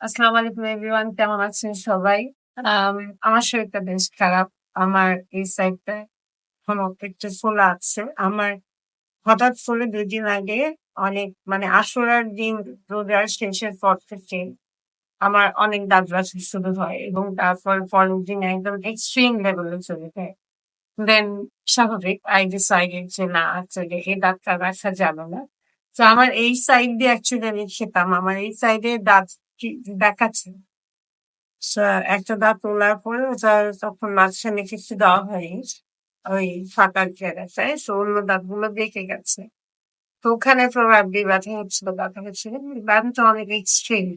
আসসালামু আলাইকুম এভরিওয়ান, কেমন আছেন সবাই? আম আমার শরীরটা বেশ খারাপ। আমার এই সাইডটায় এখনো একটু ফোলা আছে। আমার হঠাৎ করে ২ দিন আগে অনেক আশুরার দিন রোজার শেষের পর থেকে আমার অনেক দাঁত ব্যথা শুরু হয় এবং তারপর পরের দিন একদম এক্সট্রিম লেভেলে চলে যায়। দেন স্বাভাবিক I ডিসাইডেড যে না আসলে এই দাঁতটা রাখা যাবে না। তো আমার এই সাইড দিয়ে অ্যাকচুয়ালি আমি খেতাম। আমার এই সাইডে দাঁত কি দেখাচ্ছে। সা একটা দাঁত তোলার পরে ওটা তখন মাঝখানে কিছু দেওয়া হয়নি। ওই ফাঁকা জায়গাটায়। সো অন্য দাঁতগুলো বেঁকে গেছে। তো ওখানে প্রবাবলি ব্যথা হচ্ছিল, ব্যথা হচ্ছিল। ব্যথাটা অনেক এক্সট্রিম।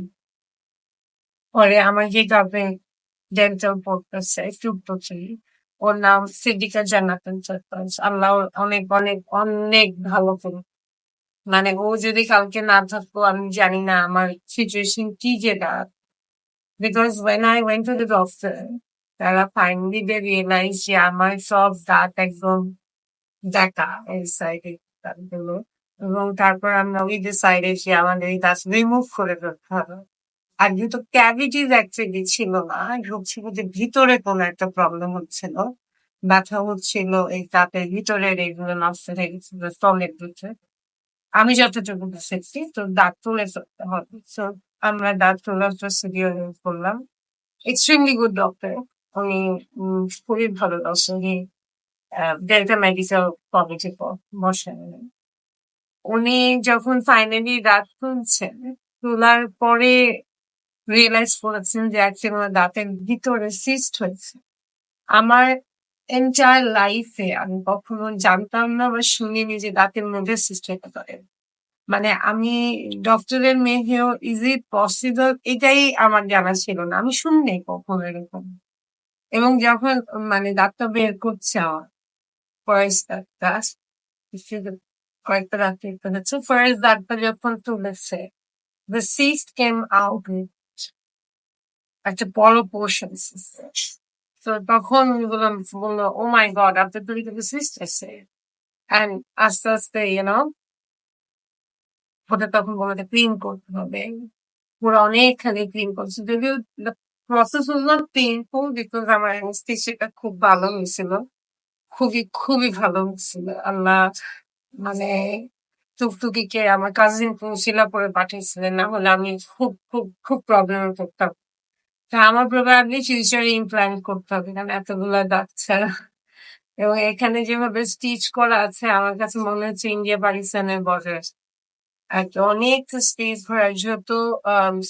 পরে আমার যে কাপে ডেন্টাল পড়তেছে, টিউব ওর নাম সিদ্দিকা জান্নাতুল ফেরদৌস। আল্লাহ ওর অনেক অনেক অনেক ভালো করুক। মানে ও যদি কালকে না থাকতো আমি জানি না আমার সিচুয়েশন কি যে দাঁড়াতো। Because when I went to the doctor, তারা finally they realized যে আমার সব দাঁত একদম দেখা এই সাইডে দাঁতগুলো। এবং তারপর আমরা we decided যে আমাদের এই দাঁত remove করে ফেলতে হবে। আর যেহেতু cavities actually ছিল না, হচ্ছিল যে ভিতরে কোনো একটা প্রবলেম হচ্ছিল। ব্যথা হচ্ছিল এই দাঁতের ভিতরের এগুলো নষ্ট হয়ে গেছিল স্তনের ভিতরে। আমি যতটুকু বুঝেছি তো দাঁত তুলে ফেলতে হবে। সো আমরা দাঁত তোলার প্রসিডিওর করলাম। Extremely good doctor. উনি খুবই ভালো ডক্টর। উনি ডেল্টা মেডিকেল কলেজে বসেন উনি। উনি যখন ফাইনালি দাঁত তুলছেন, তোলার পরে রিয়েলাইজ করেছেন যে অ্যাকচুয়ালি আমার দাঁতের ভিতরে সিস্ট হয়েছে। আমার এন্টায়ার লাইফে আমি কখনো জানতাম না বা শুনিনি যে দাঁতের মধ্যে সিস্ট হতে পারে। মানে আমি ডক্টরের মেয়ে হয়েও ইজ ইট পসিবল এটাই আমার জানা ছিল না। আমি শুনিনি কখনো এরকম। এবং যখন দাঁতটা বের করছে আমার ফার্স্ট দাঁতটা, কয়েকটা দাঁত বের করেছে, ফার্স্ট দাঁতটা যখন তুলেছে, the cyst came out with একটা বড় পোর্শন। তো তখন উনি বললো ও মাই গড আপনার তো কিন্তু সিস্ট আছে। অ্যান্ড আস্তে আস্তে ওটা তখন বলতে ক্লিন করতে হবে। পুরো অনেকখানি ক্লিন করছে। যদিও the process was not painful because আমার anesthesia টা খুব ভালো হয়েছিল। খুবই, খুবই ভালো হচ্ছিল। আল্লাহ মানে টুকটুকিকে আমার কাজিন শিলা করে পাঠিয়েছিলেন। না হলে আমি খুব, খুব, খুব প্রবলেমে পড়তাম। তা আমার প্রবাবলি ফিউচারে ইমপ্লান্ট করতে হবে। কারণ এতগুলা দাঁত ছাড়া। এবং এখানে যেভাবে স্টিচ করা আছে আমার কাছে মনে হচ্ছে ইন্ডিয়া পাকিস্তানের বর্ডার। একটা অনেক স্পেস ভরা যেহেতু